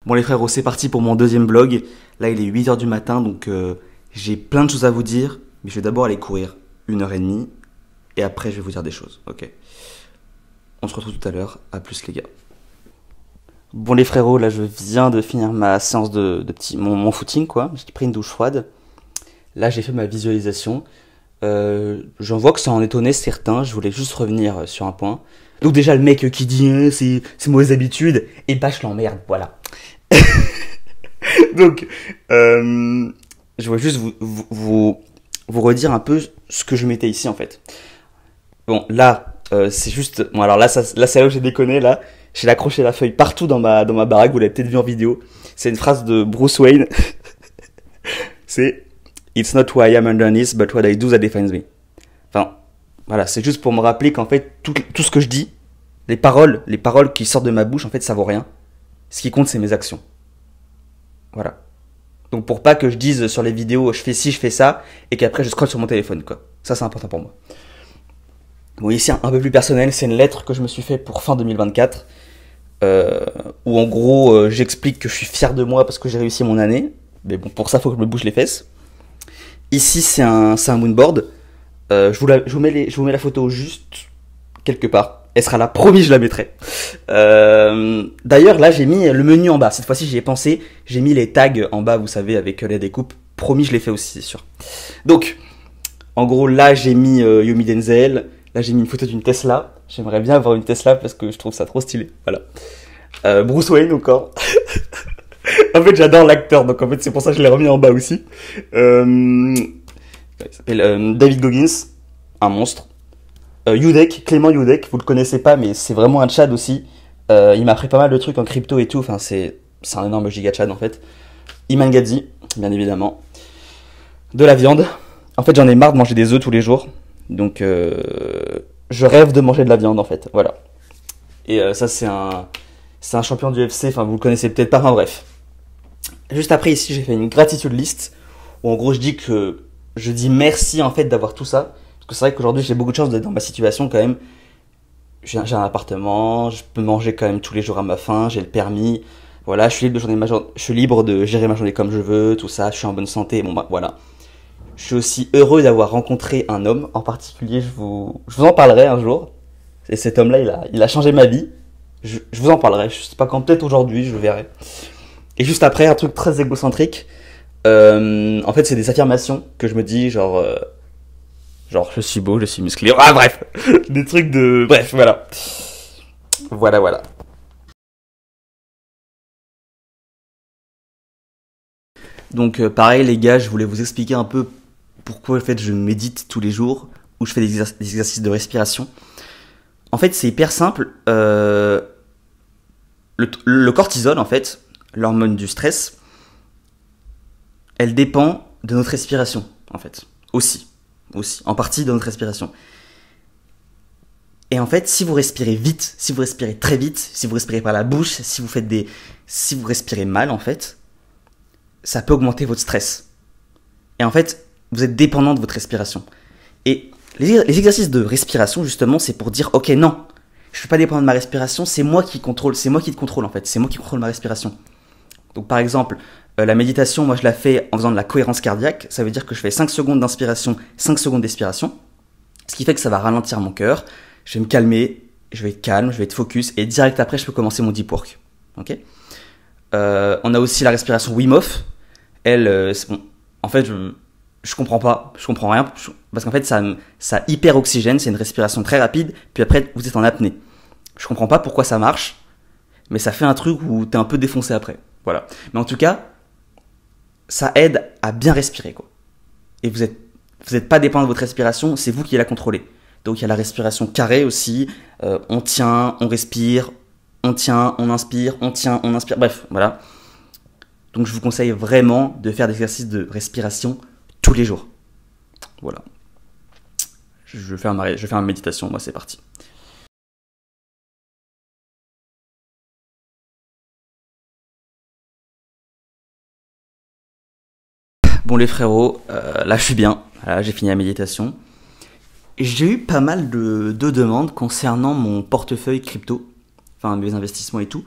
Bon les frérots, c'est parti pour mon deuxième vlog. Là il est 8h du matin, donc j'ai plein de choses à vous dire. Mais je vais d'abord aller courir 1h30. Et après je vais vous dire des choses, ok. On se retrouve tout à l'heure, à plus les gars. Bon les frérots, là je viens de finir ma séance mon footing quoi. J'ai pris une douche froide. Là j'ai fait ma visualisation. J'en vois que ça en étonnait certains. Je voulais juste revenir sur un point. Donc déjà le mec qui dit c'est mauvaise habitude, et bah je l'emmerde, voilà. Donc je voulais juste vous redire un peu ce que je mettais ici en fait. Bon là c'est juste, bon alors là c'est là où j'ai déconné là. J'ai accroché la feuille partout dans ma baraque, vous l'avez peut-être vu en vidéo. C'est une phrase de Bruce Wayne. C'est It's not who I am underneath, but what I do that defines me. Enfin, voilà, c'est juste pour me rappeler qu'en fait, tout ce que je dis, les paroles qui sortent de ma bouche, en fait, ça vaut rien. Ce qui compte, c'est mes actions. Voilà. Donc pour pas que je dise sur les vidéos, je fais ci, je fais ça, et qu'après je scrolle sur mon téléphone, quoi. Ça, c'est important pour moi. Bon, ici, un peu plus personnel, c'est une lettre que je me suis fait pour fin 2024, où en gros, j'explique que je suis fier de moi parce que j'ai réussi mon année. Mais bon, pour ça, faut que je me bouge les fesses. Ici, c'est un moonboard. Je vous mets la photo juste quelque part. Elle sera là, promis, je la mettrai. D'ailleurs, là, j'ai mis le menu en bas. Cette fois-ci, j'y ai pensé. J'ai mis les tags en bas, vous savez, avec les découpes. Promis, je l'ai fait aussi, c'est sûr. Donc, en gros, là, j'ai mis Yomi Denzel. Là, j'ai mis une photo d'une Tesla. J'aimerais bien avoir une Tesla parce que je trouve ça trop stylé. Voilà. Bruce Wayne encore. En fait, j'adore l'acteur, donc en fait, c'est pour ça que je l'ai remis en bas aussi. Il s'appelle David Goggins, un monstre. Yudek, Clément Yudek, vous le connaissez pas, mais c'est vraiment un Tchad aussi. Il m'a appris pas mal de trucs en crypto et tout. Enfin, c'est un énorme giga Tchad en fait. Iman Gadzi, bien évidemment. De la viande. En fait, j'en ai marre de manger des œufs tous les jours. Donc, je rêve de manger de la viande en fait. Voilà. Et ça, c'est un champion du UFC. Enfin, vous le connaissez peut-être pas. Enfin, bref. Juste après, ici, j'ai fait une gratitude list. Où en gros, je dis merci en fait d'avoir tout ça. Parce que c'est vrai qu'aujourd'hui, j'ai beaucoup de chance d'être dans ma situation quand même. J'ai un appartement, je peux manger quand même tous les jours à ma faim, j'ai le permis. Voilà, je suis libre de gérer ma journée comme je veux, tout ça, je suis en bonne santé. Bon, bah voilà. Je suis aussi heureux d'avoir rencontré un homme. En particulier, je vous en parlerai un jour. Et cet homme-là, il a changé ma vie. Je vous en parlerai. Je sais pas quand, peut-être aujourd'hui, je verrai. Et juste après, un truc très égocentrique. En fait, c'est des affirmations que je me dis, genre, je suis beau, je suis musclé. Ah, bref. Des trucs de... Bref, voilà. Voilà. Donc, pareil, les gars, je voulais vous expliquer un peu pourquoi, en fait, je médite tous les jours, ou je fais des exercices de respiration. En fait, c'est hyper simple. Le cortisol, en fait, l'hormone du stress, elle dépend de notre respiration, en fait. Aussi, en partie de notre respiration. Et en fait, si vous respirez vite, si vous respirez très vite, si vous respirez par la bouche, si vous respirez mal, en fait, ça peut augmenter votre stress. Et en fait, vous êtes dépendant de votre respiration. Et les exercices de respiration, justement, c'est pour dire, ok, non, je ne suis pas dépendant de ma respiration, c'est moi qui te contrôle en fait, c'est moi qui contrôle ma respiration. Donc par exemple, la méditation, moi je la fais en faisant de la cohérence cardiaque, ça veut dire que je fais 5 secondes d'inspiration, 5 secondes d'expiration, ce qui fait que ça va ralentir mon cœur, je vais me calmer, je vais être calme, je vais être focus, et direct après je peux commencer mon deep work. Okay, on a aussi la respiration Wim Hof, elle, bon, en fait je comprends rien, parce qu'en fait ça hyper oxygène, c'est une respiration très rapide, puis après vous êtes en apnée. Je comprends pas pourquoi ça marche, mais ça fait un truc où t'es un peu défoncé après. Voilà. Mais en tout cas, ça aide à bien respirer, quoi. Et vous êtes pas dépendant de votre respiration, c'est vous qui la contrôlez. Donc il y a la respiration carrée aussi. On tient, on respire, on tient, on inspire, on tient, on inspire. Bref, voilà. Donc je vous conseille vraiment de faire des exercices de respiration tous les jours. Voilà. Je vais faire ma méditation, moi c'est parti. Bon les frérots, là je suis bien, voilà, j'ai fini la méditation. J'ai eu pas mal de demandes concernant mon portefeuille crypto, enfin mes investissements et tout.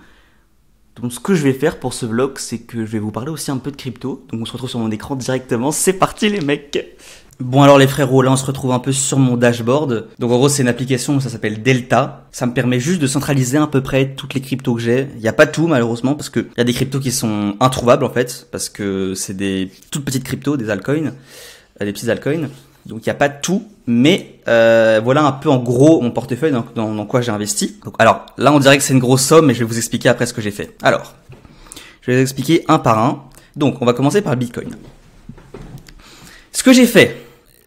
Donc ce que je vais faire pour ce vlog, c'est que je vais vous parler aussi un peu de crypto. Donc on se retrouve sur mon écran directement, c'est parti les mecs. Bon alors les frérots, là on se retrouve un peu sur mon dashboard. Donc en gros c'est une application, ça s'appelle Delta. Ça me permet juste de centraliser à peu près toutes les cryptos que j'ai. Il n'y a pas tout malheureusement parce que il y a des cryptos qui sont introuvables en fait. Parce que c'est des toutes petites cryptos, des altcoins, des petits altcoins. Donc il n'y a pas tout, mais voilà un peu en gros mon portefeuille dans quoi j'ai investi. Donc, alors là on dirait que c'est une grosse somme, mais je vais vous expliquer après ce que j'ai fait. Alors, je vais vous expliquer un par un. Donc on va commencer par le Bitcoin. Ce que j'ai fait,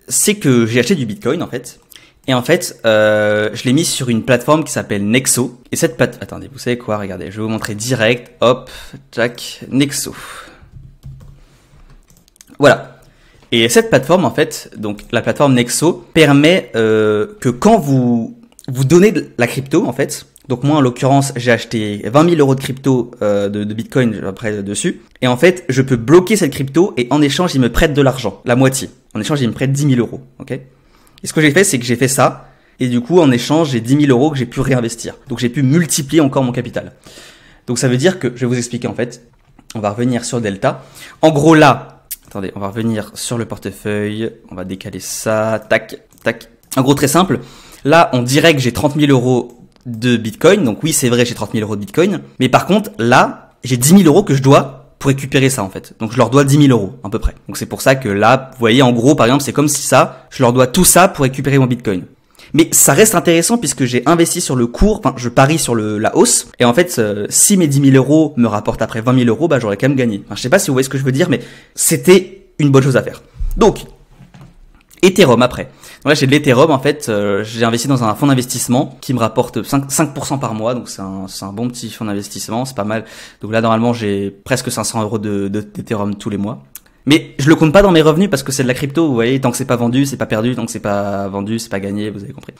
c'est que j'ai acheté du Bitcoin en fait. Et en fait, je l'ai mis sur une plateforme qui s'appelle Nexo. Et cette plateforme... Attendez, vous savez quoi? Regardez, je vais vous montrer direct. Hop, tac, Nexo. Voilà. Et cette plateforme, en fait, donc la plateforme Nexo, permet que quand vous donnez de la crypto, en fait, donc moi en l'occurrence, j'ai acheté 20 000 euros de crypto de Bitcoin après dessus, et en fait, je peux bloquer cette crypto et en échange, ils me prêtent de l'argent, la moitié. En échange, ils me prêtent 10 000 euros, ok? Et ce que j'ai fait, c'est que j'ai fait ça, et du coup, en échange, j'ai 10 000 euros que j'ai pu réinvestir. Donc j'ai pu multiplier encore mon capital. Donc ça veut dire que, je vais vous expliquer en fait, on va revenir sur Delta. En gros là, attendez, on va revenir sur le portefeuille. On va décaler ça. Tac, tac. En gros, très simple. Là, on dirait que j'ai 30 000 euros de Bitcoin. Donc oui, c'est vrai, j'ai 30 000 euros de Bitcoin. Mais par contre, là, j'ai 10 000 euros que je dois pour récupérer ça, en fait. Donc je leur dois 10 000 euros, à peu près. Donc c'est pour ça que là, vous voyez, en gros, par exemple, c'est comme si ça, je leur dois tout ça pour récupérer mon Bitcoin. Mais ça reste intéressant puisque j'ai investi sur le cours, enfin je parie sur la hausse. Et en fait, si mes 10 000 euros me rapportent après 20 000 euros, bah j'aurais quand même gagné. Enfin, je sais pas si vous voyez ce que je veux dire, mais c'était une bonne chose à faire. Donc, Ethereum après. Donc là j'ai de l'Ethereum en fait, j'ai investi dans un fonds d'investissement qui me rapporte 5% par mois, donc c'est un bon petit fonds d'investissement, c'est pas mal. Donc là normalement j'ai presque 500 euros d'Ethereum tous les mois. Mais je le compte pas dans mes revenus parce que c'est de la crypto, vous voyez, tant que c'est pas vendu, c'est pas perdu, tant que c'est pas vendu, c'est pas gagné, vous avez compris.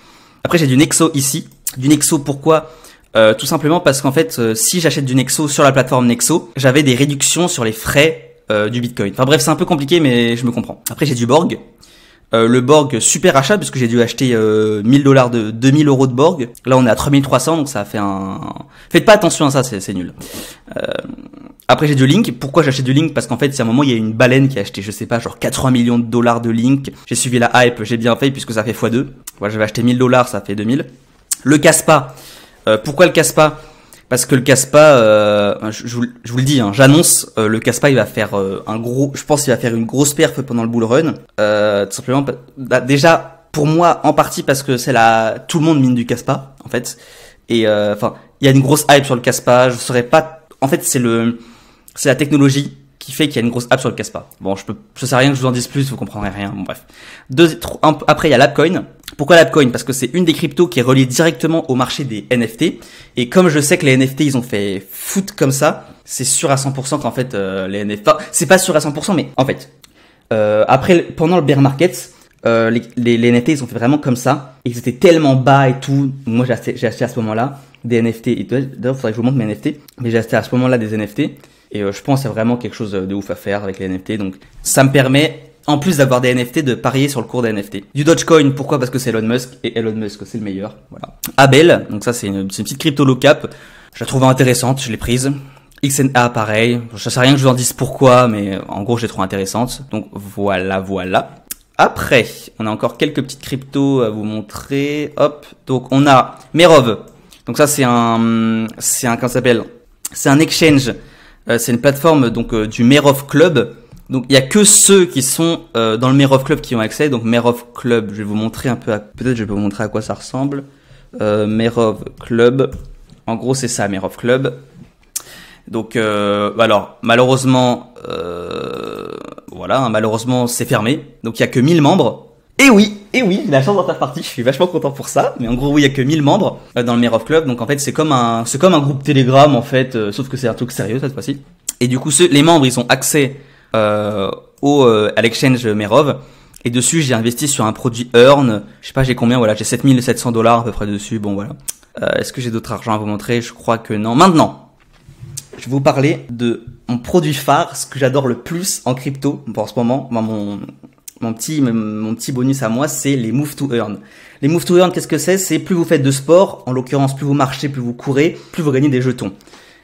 Après j'ai du Nexo ici. Du Nexo pourquoi? Tout simplement parce qu'en fait, si j'achète du Nexo sur la plateforme Nexo, j'avais des réductions sur les frais du Bitcoin. Enfin bref, c'est un peu compliqué, mais je me comprends. Après j'ai du Borg. Le Borg, super achat, puisque j'ai dû acheter 2000 euros de Borg. Là, on est à 3300, donc ça a fait un... Faites pas attention à ça, c'est nul. Après, j'ai du Link. Pourquoi j'achète du Link? Parce qu'en fait, c'est un moment, il y a une baleine qui a acheté, je sais pas, genre 80 millions de dollars de Link. J'ai suivi la hype, j'ai bien fait, puisque ça fait x2. Voilà, j'avais acheté 1000 dollars, ça fait 2000. Le Kaspa. Pourquoi le Kaspa? Parce que le Kaspa, je vous le dis, hein, j'annonce, le Kaspa il va faire je pense qu'il va faire une grosse perf pendant le bull run. Tout simplement, déjà pour moi en partie parce que tout le monde mine du Kaspa en fait. Et enfin, il y a une grosse hype sur le Kaspa. Je saurais pas. En fait, c'est la technologie qui fait qu'il y a une grosse hype sur le Kaspa. Bon, je sais rien que je vous en dise plus, vous comprendrez rien. Bon bref. Après il y a l'Apcoin. Pourquoi l'Apcoin? Parce que c'est une des cryptos qui est reliée directement au marché des NFT. Et comme je sais que les NFT, ils ont fait foot comme ça, c'est sûr à 100% qu'en fait, les NFT... Enfin, c'est pas sûr à 100%, mais en fait, pendant le bear market, les NFT, ils ont fait vraiment comme ça. Et ils étaient tellement bas et tout. Moi, j'ai acheté à ce moment-là des NFT. Et d'ailleurs, faudrait que je vous montre mes NFT. Mais j'ai acheté à ce moment-là des NFT. Et je pense que c'est vraiment quelque chose de ouf à faire avec les NFT. Donc, ça me permet... En plus d'avoir des NFT, de parier sur le cours des NFT. Du Dogecoin, pourquoi? Parce que c'est Elon Musk, et Elon Musk, c'est le meilleur. Voilà. Abel, donc ça c'est une petite crypto low cap. Je la trouve intéressante, je l'ai prise. XNA, pareil. Je sais rien que je vous en dise pourquoi, mais en gros je l'ai trouve intéressante. Donc voilà. Après, on a encore quelques petites cryptos à vous montrer. Hop, donc on a Merov. Donc ça c'est comment ça s'appelle? C'est un exchange. C'est une plateforme donc du Merov Club. Donc il y a que ceux qui sont dans le Merov Club qui ont accès. Donc Merov Club, je vais vous montrer un peu, peut-être je vais vous montrer à quoi ça ressemble. Merov Club, en gros c'est ça, Merov Club. Donc alors malheureusement, voilà, hein, malheureusement c'est fermé. Donc il y a que 1000 membres. Et oui, j'ai la chance d'en faire partie. Je suis vachement content pour ça. Mais en gros oui, il y a que 1000 membres dans le Merov Club. Donc en fait c'est comme un groupe Telegram en fait, sauf que c'est un truc sérieux cette fois-ci. Et du coup les membres ils ont accès à l'exchange Merov, et dessus j'ai investi sur un produit Earn, je sais pas j'ai combien, voilà, j'ai 7700 dollars à peu près dessus. Bon voilà. Est-ce que j'ai d'autres argent à vous montrer? Je crois que non. Maintenant je vais vous parler de mon produit phare, ce que j'adore le plus en crypto en ce moment. Mon petit bonus à moi, c'est les Move to Earn. Les Move to Earn, qu'est-ce que c'est? C'est plus vous faites de sport, en l'occurrence plus vous marchez, plus vous courez, plus vous gagnez des jetons.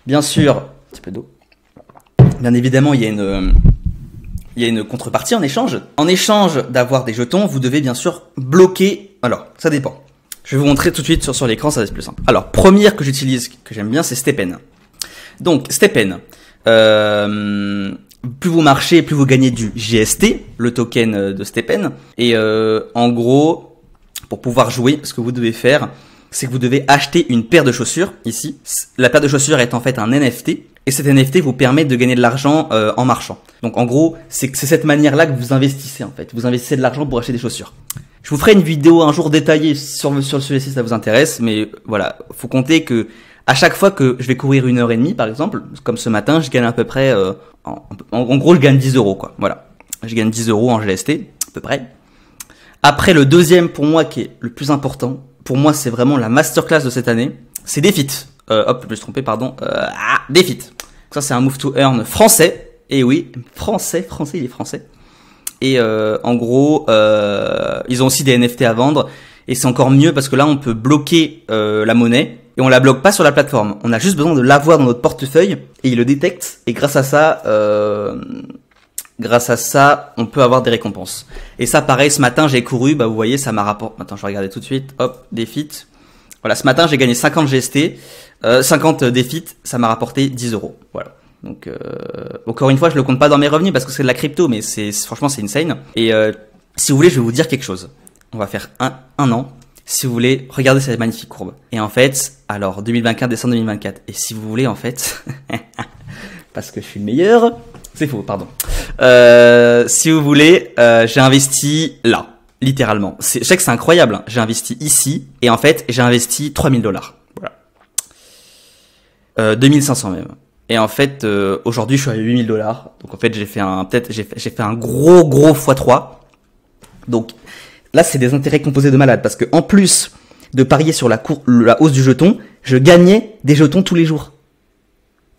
Bien sûr, Un petit peu d'eau. Bien évidemment, il y a une contrepartie en échange. En échange d'avoir des jetons, vous devez bien sûr bloquer. Alors, ça dépend. Je vais vous montrer tout de suite sur l'écran, ça va être plus simple. Alors, première que j'utilise, que j'aime bien, c'est STEPN. Donc, STEPN. Plus vous marchez, plus vous gagnez du GST, le token de STEPN. Et en gros, pour pouvoir jouer, ce que vous devez faire, c'est que vous devez acheter une paire de chaussures, ici. La paire de chaussures est en fait un NFT. Et cet NFT vous permet de gagner de l'argent en marchant. Donc en gros, c'est cette manière-là que vous investissez en fait. Vous investissez de l'argent pour acheter des chaussures. Je vous ferai une vidéo un jour détaillée sur le sujet si ça vous intéresse. Mais voilà, faut compter que à chaque fois que je vais courir 1h30 par exemple, comme ce matin, je gagne à peu près... en gros, je gagne 10 euros quoi. Voilà, je gagne 10 euros en GST, à peu près. Après, le deuxième pour moi qui est le plus important, pour moi c'est vraiment la masterclass de cette année, c'est Defit. Hop, je me suis trompé, pardon. Defit. Ça, c'est un move to earn français. Et oui, français, il est français. Et en gros, ils ont aussi des NFT à vendre. Et c'est encore mieux parce que là, on peut bloquer la monnaie. Et on la bloque pas sur la plateforme. On a juste besoin de l'avoir dans notre portefeuille. Et il le détecte. Et grâce à ça, on peut avoir des récompenses. Et ça, pareil, ce matin, j'ai couru. Bah, vous voyez, ça m'a rapporté... Attends, je vais regarder tout de suite. Hop, Defit. Voilà, ce matin, j'ai gagné 50 GST. 50 Defit, ça m'a rapporté 10 euros. Voilà. Donc, encore une fois, je le compte pas dans mes revenus parce que c'est de la crypto, mais franchement, c'est insane. Et si vous voulez, je vais vous dire quelque chose. On va faire un an. Si vous voulez, regardez cette magnifique courbe. Et en fait, alors 2024, décembre 2024. Et si vous voulez, en fait, parce que je suis le meilleur, c'est faux, pardon. Si vous voulez, j'ai investi là, littéralement. Je sais que c'est incroyable. Hein. J'ai investi ici et en fait, j'ai investi $3000. Voilà. 2500 même. Et en fait, aujourd'hui, je suis à $8000. Donc en fait, j'ai fait un gros x3. Donc là, c'est des intérêts composés de malade parce que en plus de parier sur la hausse du jeton, je gagnais des jetons tous les jours.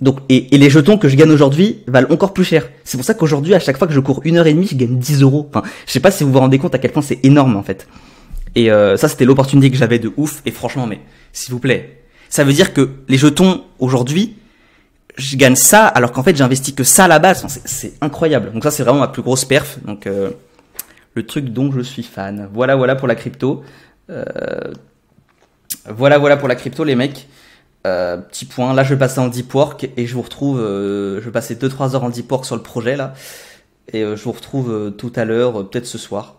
Donc et les jetons que je gagne aujourd'hui valent encore plus cher. C'est pour ça qu'aujourd'hui, à chaque fois que je cours 1h30, je gagne 10 euros. Enfin, je sais pas si vous vous rendez compte à quel point c'est énorme en fait. Et ça, c'était l'opportunité que j'avais de ouf. Et franchement, mais s'il vous plaît, ça veut dire que les jetons aujourd'hui, je gagne ça alors qu'en fait j'investis que ça à la base. Enfin, c'est incroyable. Donc ça, c'est vraiment ma plus grosse perf. Donc le truc dont je suis fan. Voilà pour la crypto. Voilà pour la crypto, les mecs. Petit point. Là, je vais passer en deep work et je vous retrouve. Je vais passer 2-3 heures en deep work sur le projet là. Et je vous retrouve tout à l'heure, peut-être ce soir.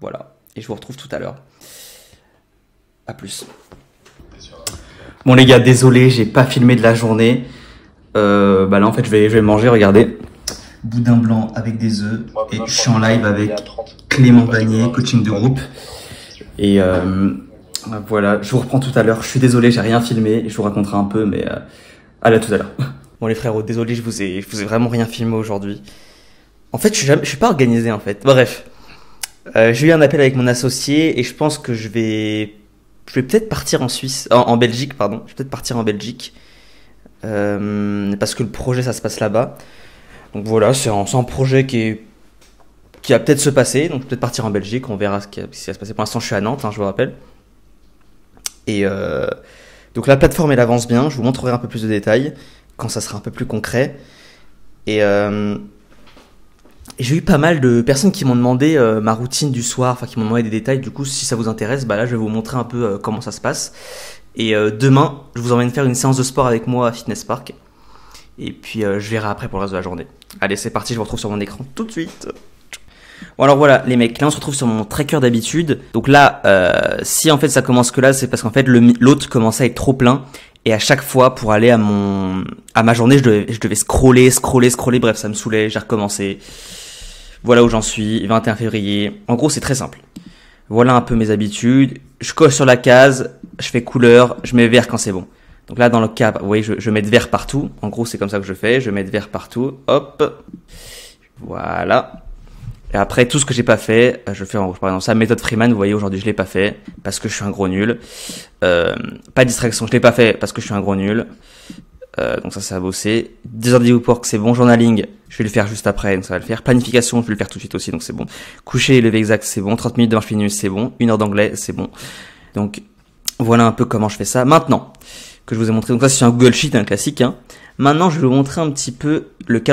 Voilà. Et je vous retrouve tout à l'heure. À plus. Bon les gars, désolé, j'ai pas filmé de la journée. Là en fait je vais manger, regardez. Boudin blanc avec des œufs. Et je suis en live avec Clément Vanier, coaching de groupe. Et voilà, je vous reprends tout à l'heure. Je suis désolé, j'ai rien filmé. Je vous raconterai un peu, mais allez, à tout à l'heure. Bon les frérots, désolé, je vous ai vraiment rien filmé aujourd'hui. En fait, je suis pas organisé en fait. Bref, j'ai eu un appel avec mon associé et je pense que je vais peut-être partir en Suisse, en Belgique, pardon. Je vais peut-être partir en Belgique parce que le projet ça se passe là-bas. Donc voilà, c'est un projet qui va peut-être se passer. Donc peut-être partir en Belgique, on verra ce qui va se passer. Pour l'instant, je suis à Nantes, hein, je vous rappelle. Et donc la plateforme elle avance bien. Je vous montrerai un peu plus de détails quand ça sera un peu plus concret. Et j'ai eu pas mal de personnes qui m'ont demandé ma routine du soir, enfin qui m'ont demandé des détails. Du coup, si ça vous intéresse, là je vais vous montrer un peu comment ça se passe. Et demain, je vous emmène faire une séance de sport avec moi à Fitness Park. Et puis je verrai après pour le reste de la journée. Allez, c'est parti, je vous retrouve sur mon écran tout de suite. Bon alors voilà les mecs, là on se retrouve sur mon tracker d'habitude. Donc là, si en fait ça commence que là, c'est parce qu'en fait l'autre commençait à être trop plein. Et à chaque fois pour aller à ma journée, je devais scroller, bref ça me saoulait, j'ai recommencé. Voilà où j'en suis, 21 février. En gros c'est très simple. Voilà un peu mes habitudes. Je coche sur la case, je fais couleur, je mets vert quand c'est bon. Donc là dans le cas, vous voyez, je mets de vert partout. En gros c'est comme ça que je fais, je mets de vert partout. Hop, voilà. Et après, tout ce que j'ai pas fait, je fais en rouge. Par exemple, ça, méthode Freeman, vous voyez, aujourd'hui, je l'ai pas fait parce que je suis un gros nul. Pas de distraction, je l'ai pas fait parce que je suis un gros nul. Donc ça à bosser. 2 heures de work, c'est bon. Journaling, je vais le faire juste après, donc ça va le faire. Planification, je vais le faire tout de suite aussi, donc c'est bon. Coucher et lever exact, c'est bon. 30 minutes de marche minute, c'est bon. 1 heure d'anglais, c'est bon. Donc, voilà un peu comment je fais ça. Maintenant, que je vous ai montré, donc ça, c'est un Google Sheet, un classique, hein. Maintenant, je vais vous montrer un petit peu le cas.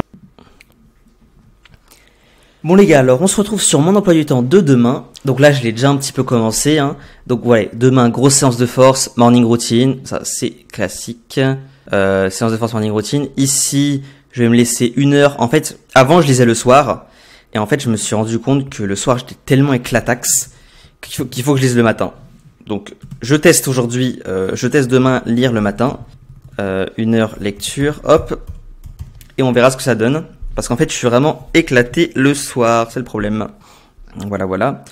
Bon les gars, alors on se retrouve sur mon emploi du temps de demain. Donc là, je l'ai déjà un petit peu commencé. Donc ouais, demain, grosse séance de force, morning routine. Ça, c'est classique. Séance de force, morning routine. Ici, je vais me laisser 1 heure. En fait, avant, je lisais le soir. Et en fait, je me suis rendu compte que le soir, j'étais tellement éclataxe qu'il faut que je lise le matin. Donc, je teste aujourd'hui, je teste demain lire le matin. 1 heure lecture, hop. Et on verra ce que ça donne. Parce qu'en fait, je suis vraiment éclaté le soir, c'est le problème. Voilà.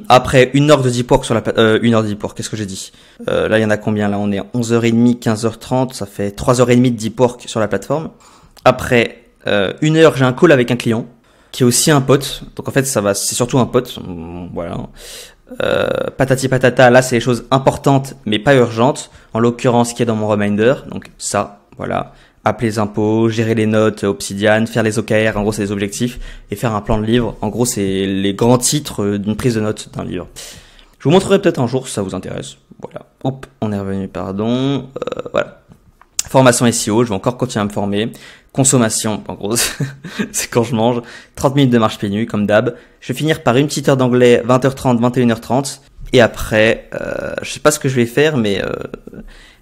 Après, 1 heure de deep work sur la 1 heure de deep work, qu'est-ce que j'ai dit? Là, il y en a combien? Là, on est à 11h30, 15h30, ça fait 3h30 de deep work sur la plateforme. Après, 1 heure, j'ai un call avec un client, qui est aussi un pote. Donc en fait, c'est surtout un pote. Voilà. Patati patata, là, c'est les choses importantes, mais pas urgentes. En l'occurrence, qui est dans mon reminder. Donc ça, voilà. Appeler les impôts, gérer les notes Obsidian, faire les OKR, en gros c'est les objectifs, et faire un plan de livre. En gros c'est les grands titres d'une prise de notes d'un livre. Je vous montrerai peut-être un jour si ça vous intéresse. Voilà. Hop, on est revenu, pardon. Voilà. Formation SEO, je vais encore continuer à me former. Consommation, en gros, c'est quand je mange. 30 minutes de marche pieds nus, comme d'hab. Je vais finir par une petite heure d'anglais, 20h30, 21h30. Et après, je sais pas ce que je vais faire, mais...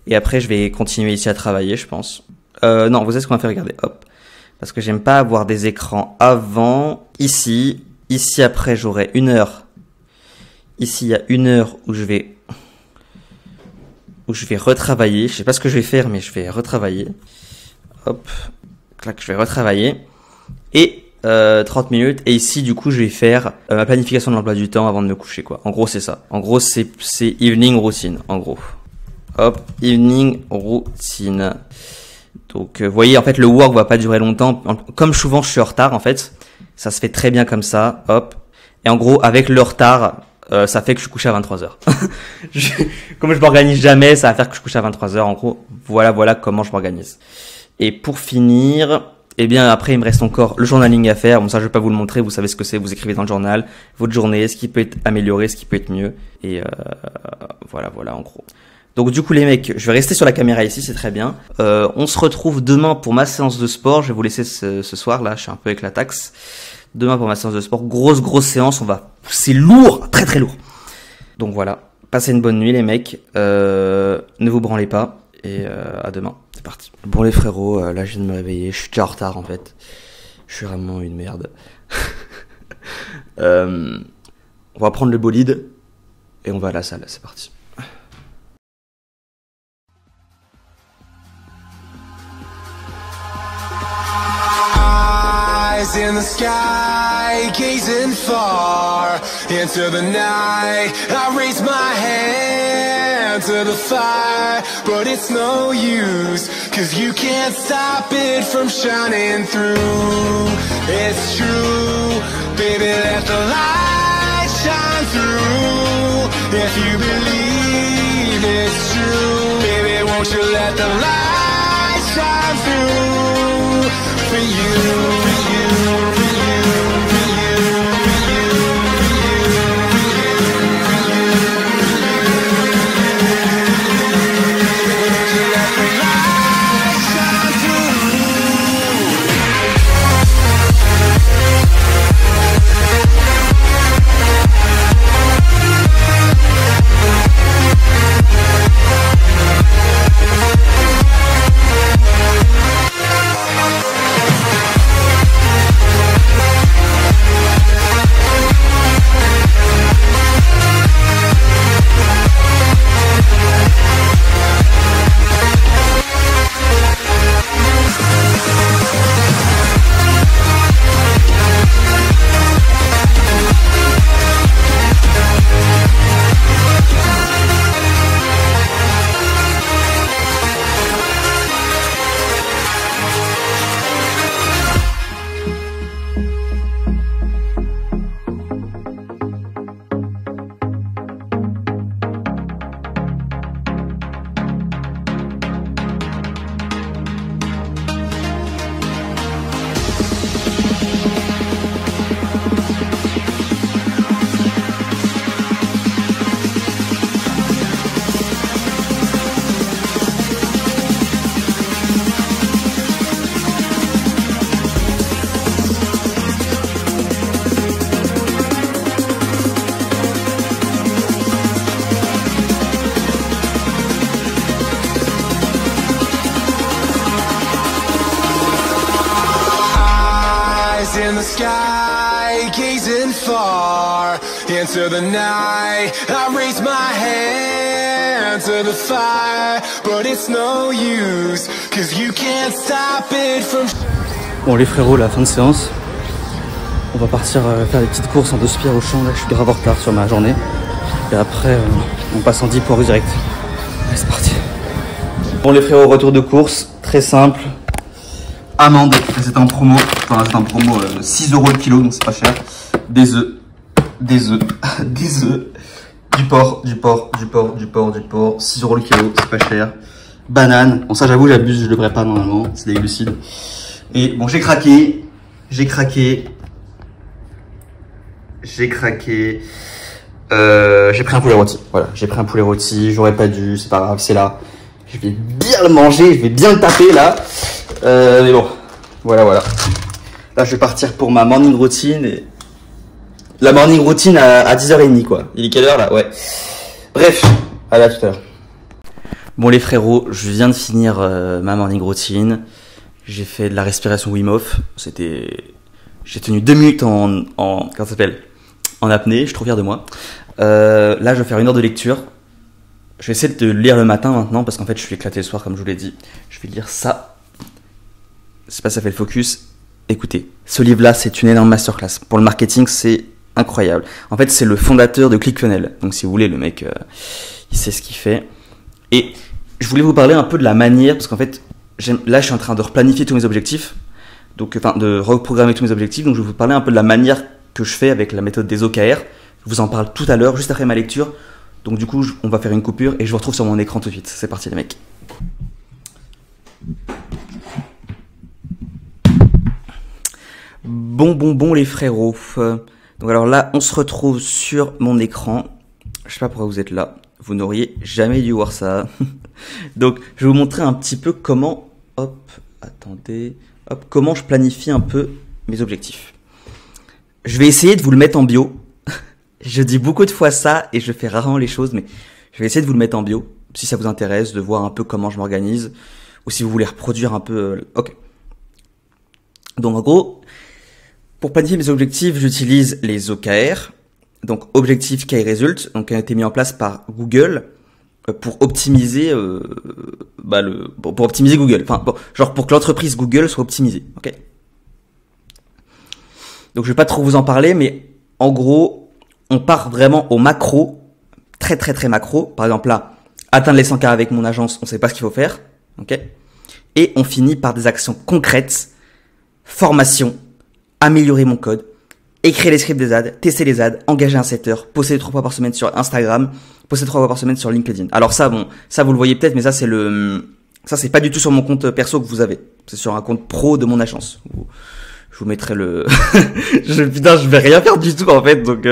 et après, je vais continuer ici à travailler, je pense. Non, vous savez ce qu'on va faire, regardez, hop. Parce que j'aime pas avoir des écrans avant. Ici après, j'aurai 1 heure. Ici, il y a 1 heure où je vais retravailler. Je sais pas ce que je vais faire, mais je vais retravailler. Hop. Clac, je vais retravailler. Et 30 minutes. Et ici, du coup, je vais faire ma planification de l'emploi du temps avant de me coucher, quoi. En gros, c'est ça. En gros, c'est evening routine, en gros. Hop, evening routine. Donc, vous voyez, en fait, le work va pas durer longtemps. Comme souvent, je suis en retard, en fait. Ça se fait très bien comme ça. Hop. Et en gros, avec le retard, ça fait que je suis couché à 23h. Comme je m'organise jamais, ça va faire que je couche à 23h. En gros, voilà comment je m'organise. Et pour finir, eh bien, après, il me reste encore le journaling à faire. Bon, ça, je vais pas vous le montrer. Vous savez ce que c'est. Vous écrivez dans le journal votre journée, ce qui peut être amélioré, ce qui peut être mieux. Et voilà, en gros. Donc du coup les mecs, je vais rester sur la caméra ici, c'est très bien. On se retrouve demain pour ma séance de sport. Je vais vous laisser ce soir, là, je suis un peu éclataxe. Demain pour ma séance de sport, grosse séance, c'est lourd, très lourd. Donc voilà, passez une bonne nuit les mecs, ne vous branlez pas, et à demain, c'est parti. Bon les frérots, là je viens de me réveiller, je suis déjà en retard en fait. Je suis vraiment une merde. On va prendre le bolide, et on va à la salle, c'est parti. In the sky, gazing far into the night, I raise my hand to the fire, but it's no use, 'cause you can't stop it from shining through. It's true, baby, let the light shine through. If you believe it's true, baby, won't you let the light shine through for you. eyes in the sky, gazing far into the night. I raise my hand to the fire, but it's no use, 'cause you can't stop it from... Bon les frérots, la fin de séance. On va partir faire des petites courses en 2 spires au champ. Là je suis grave en retard sur ma journée. Et après on passe en 10 poids direct. Allez c'est parti. Bon les frérots, retour de course, très simple. Amandes, c'était en promo. Enfin c'était en promo 6 € le kilo, donc c'est pas cher. Des œufs, des œufs, des œufs. Du porc, 6 € le kilo, c'est pas cher. Banane, bon ça j'avoue j'abuse, je devrais pas normalement, c'est des glucides. Et bon j'ai craqué. J'ai pris un poulet rôti. Voilà, j'ai pris un poulet rôti, j'aurais pas dû, c'est pas grave, c'est là. Je vais bien le manger, je vais bien le taper là. Mais bon, voilà. Là je vais partir pour ma morning routine. Et... la morning routine à 10h30 quoi. Il est quelle heure là? Ouais. Bref, à tout à l'heure. Bon les frérots, je viens de finir ma morning routine. J'ai fait de la respiration Wim Hof. J'ai tenu 2 minutes comment ça s'appelle? En apnée, je suis trop fier de moi. Là, je vais faire 1 heure de lecture. Je vais essayer de lire le matin maintenant parce qu'en fait, je suis éclaté le soir, comme je vous l'ai dit. Je vais lire ça. Je sais pas si ça fait le focus. Écoutez, ce livre-là, c'est une énorme masterclass. Pour le marketing, c'est incroyable. En fait, c'est le fondateur de ClickFunnels. Donc, si vous voulez, le mec, il sait ce qu'il fait. Et je voulais vous parler un peu de la manière, parce qu'en fait, là, je suis en train de replanifier tous mes objectifs. Donc, enfin, de reprogrammer tous mes objectifs. Donc, je vais vous parler un peu de la manière que je fais avec la méthode des OKR. Je vous en parle tout à l'heure, juste après ma lecture. Donc du coup, on va faire une coupure et je vous retrouve sur mon écran tout de suite. C'est parti les mecs. Bon les frérots. Donc alors là, on se retrouve sur mon écran. Je sais pas pourquoi vous êtes là. Vous n'auriez jamais dû voir ça. Donc je vais vous montrer un petit peu comment... comment je planifie un peu mes objectifs. Je vais essayer de vous le mettre en bio. Je dis beaucoup de fois ça et je fais rarement les choses, mais je vais essayer de vous le mettre en bio, si ça vous intéresse, de voir un peu comment je m'organise, ou si vous voulez reproduire un peu... Ok. Donc en gros, pour planifier mes objectifs, j'utilise les OKR, donc Objectif Key Result, donc qui a été mis en place par Google pour optimiser pour optimiser Google. Enfin, bon, genre pour que l'entreprise Google soit optimisée. Ok. Donc je vais pas trop vous en parler, mais en gros, on part vraiment au macro, très macro. Par exemple là, atteindre les 100K avec mon agence, on sait pas ce qu'il faut faire, ok. Et on finit par des actions concrètes, formation, améliorer mon code, écrire les scripts des ads, tester les ads, engager un setter, poster 3 fois par semaine sur Instagram, poster 3 fois par semaine sur LinkedIn. Alors ça, bon, ça vous le voyez peut-être, mais ça c'est pas du tout sur mon compte perso que vous avez. C'est sur un compte pro de mon agence. Je vous mettrai le... Putain, je vais rien faire du tout en fait, donc...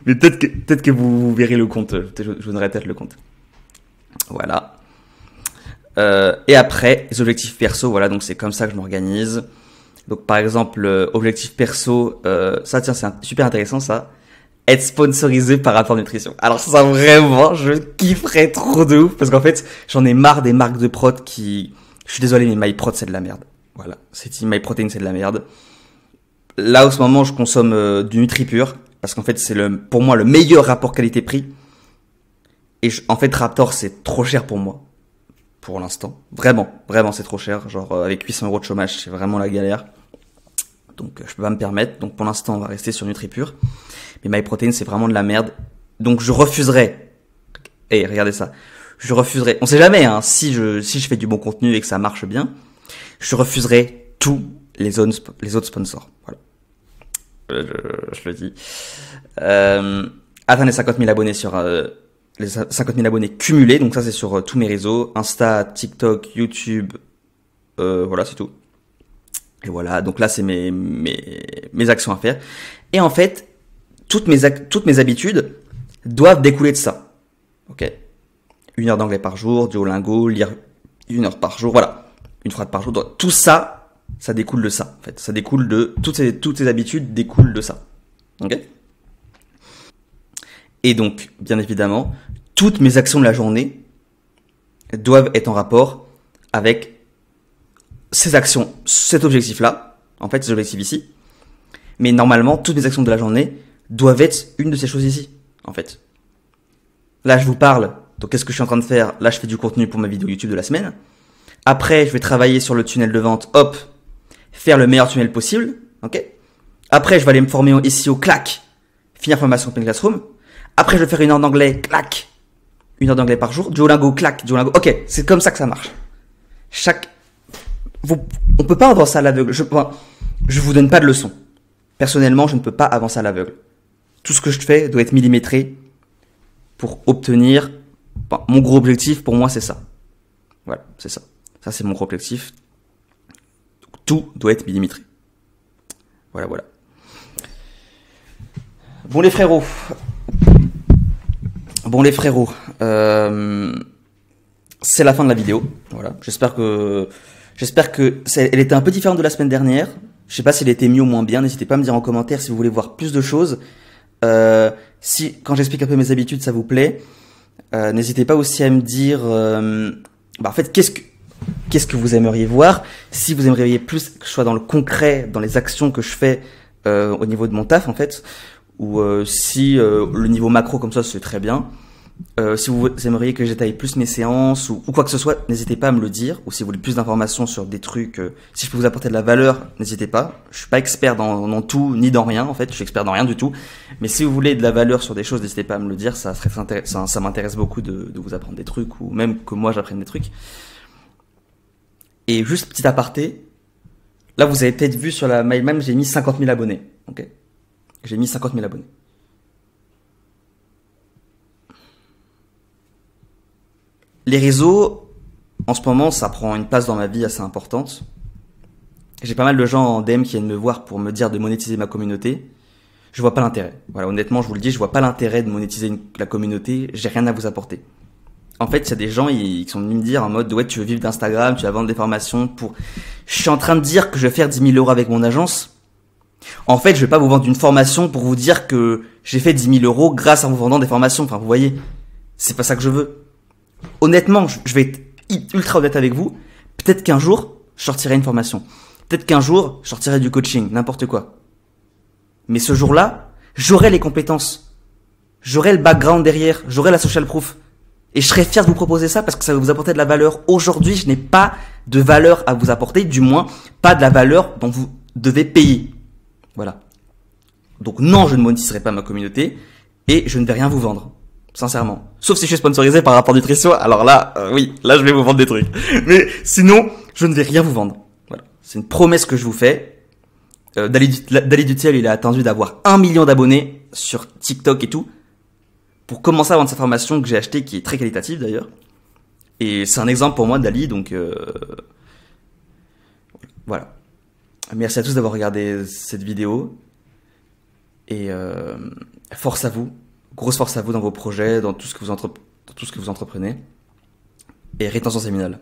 Mais peut-être que vous verrez le compte. Je vous donnerai peut-être le compte. Voilà. Et après, les objectifs perso, voilà, donc c'est comme ça que je m'organise. Donc par exemple, objectif perso, ça tiens, c'est super intéressant ça. Être sponsorisé par Rapport Nutrition. Alors ça vraiment, je kifferais trop de ouf, parce qu'en fait, j'en ai marre des marques de prod qui... Je suis désolé, mais MyProt c'est de la merde. Voilà, c'est MyProtein, c'est de la merde. Là, en ce moment, je consomme du NutriPure parce qu'en fait, c'est pour moi le meilleur rapport qualité-prix. Et en fait, Raptor, c'est trop cher pour moi, pour l'instant. Vraiment, c'est trop cher. Genre, avec 800 € de chômage, c'est vraiment la galère. Donc, je peux pas me permettre. Donc, pour l'instant, on va rester sur NutriPure. Mais MyProtein, c'est vraiment de la merde. Donc, je refuserai. Et regardez ça. Je refuserai. On sait jamais, hein, si je fais du bon contenu et que ça marche bien. Je refuserai tous les autres sponsors. Voilà. Je le dis. Atteindre les 50 000 abonnés sur les 50 000 abonnés cumulés. Donc ça, c'est sur tous mes réseaux. Insta, TikTok, YouTube. Voilà, c'est tout. Et voilà. Donc là, c'est mes actions à faire. Et en fait, toutes mes habitudes doivent découler de ça. Ok. 1 heure d'anglais par jour, Duolingo, lire 1 heure par jour. Voilà. 1 phrase par jour. Donc, tout ça, ça découle de ça. En fait, ça découle de toutes ces habitudes découlent de ça. Ok. Et donc, bien évidemment, toutes mes actions de la journée doivent être en rapport avec ces actions, cet objectif-là. En fait, ces objectifs ici. Mais normalement, toutes mes actions de la journée doivent être une de ces choses ici, en fait. Là, je vous parle. Donc, qu'est-ce que je suis en train de faire? Là, je fais du contenu pour ma vidéo YouTube de la semaine. Après, je vais travailler sur le tunnel de vente. Hop, faire le meilleur tunnel possible. Ok. Après, je vais aller me former en SEO. Clac. Finir formation Open Classroom. Après, je vais faire 1 heure d'anglais. Clac. 1 heure d'anglais par jour. Duolingo. Clac. Duolingo. Ok. C'est comme ça que ça marche. On peut pas avancer à l'aveugle. Je vous donne pas de leçons. Personnellement, je ne peux pas avancer à l'aveugle. Tout ce que je fais doit être millimétré pour obtenir. Mon gros objectif, pour moi, c'est ça. Voilà, c'est ça. Ça, c'est mon gros objectif. Tout doit être millimétré. Voilà, voilà. Bon les frérots. C'est la fin de la vidéo. Voilà. J'espère que elle était un peu différente de la semaine dernière. Je sais pas si elle était mieux ou moins bien. N'hésitez pas à me dire en commentaire si vous voulez voir plus de choses. Si quand j'explique un peu mes habitudes, ça vous plaît. N'hésitez pas aussi à me dire, en fait, qu'est-ce que vous aimeriez voir? Si vous aimeriez plus que je sois dans le concret, dans les actions que je fais au niveau de mon taf, en fait, ou si le niveau macro comme ça, c'est très bien. Si vous aimeriez que j'étaille plus mes séances ou quoi que ce soit, n'hésitez pas à me le dire. Ou si vous voulez plus d'informations sur des trucs, si je peux vous apporter de la valeur, n'hésitez pas. Je suis pas expert dans tout ni dans rien, en fait. Je suis expert dans rien du tout. Mais si vous voulez de la valeur sur des choses, n'hésitez pas à me le dire. Ça serait intéressant. Ça m'intéresse beaucoup de vous apprendre des trucs ou même que moi j'apprenne des trucs. Et juste petit aparté. Là, vous avez peut-être vu sur la MyMam, j'ai mis 50 000 abonnés. Ok. J'ai mis 50 000 abonnés. Les réseaux, en ce moment, ça prend une place dans ma vie assez importante. J'ai pas mal de gens en DM qui viennent me voir pour me dire de monétiser ma communauté. Je vois pas l'intérêt. Voilà, honnêtement, je vous le dis, je vois pas l'intérêt de monétiser la communauté. J'ai rien à vous apporter. En fait, il y a des gens qui sont venus me dire en mode, ouais, tu veux vivre d'Instagram, tu vas vendre des formations pour... Je suis en train de dire que je vais faire 10 000 € avec mon agence. En fait, je vais pas vous vendre une formation pour vous dire que j'ai fait 10 000 € grâce à vous vendant des formations. Enfin, vous voyez, c'est pas ça que je veux. Honnêtement, je vais être ultra honnête avec vous. Peut-être qu'un jour, je sortirai une formation. Peut-être qu'un jour, je sortirai du coaching, n'importe quoi. Mais ce jour-là, j'aurai les compétences. J'aurai le background derrière. J'aurai la social proof. Et je serais fier de vous proposer ça parce que ça va vous apporter de la valeur. Aujourd'hui, je n'ai pas de valeur à vous apporter. Du moins, pas de la valeur dont vous devez payer. Voilà. Donc non, je ne monétiserai pas ma communauté. Et je ne vais rien vous vendre. Sincèrement. Sauf si je suis sponsorisé par Rapport Nutrition, alors là, oui, là je vais vous vendre des trucs. Mais sinon, je ne vais rien vous vendre. Voilà. C'est une promesse que je vous fais. Dali Dutel, il a attendu d'avoir 1 million d'abonnés sur TikTok et tout, pour commencer à vendre sa formation que j'ai achetée, qui est très qualitative d'ailleurs. Et c'est un exemple pour moi, Dali, donc voilà. Merci à tous d'avoir regardé cette vidéo. Et force à vous. Grosse force à vous dans vos projets, dans tout ce que vous entreprenez. Et rétention séminale.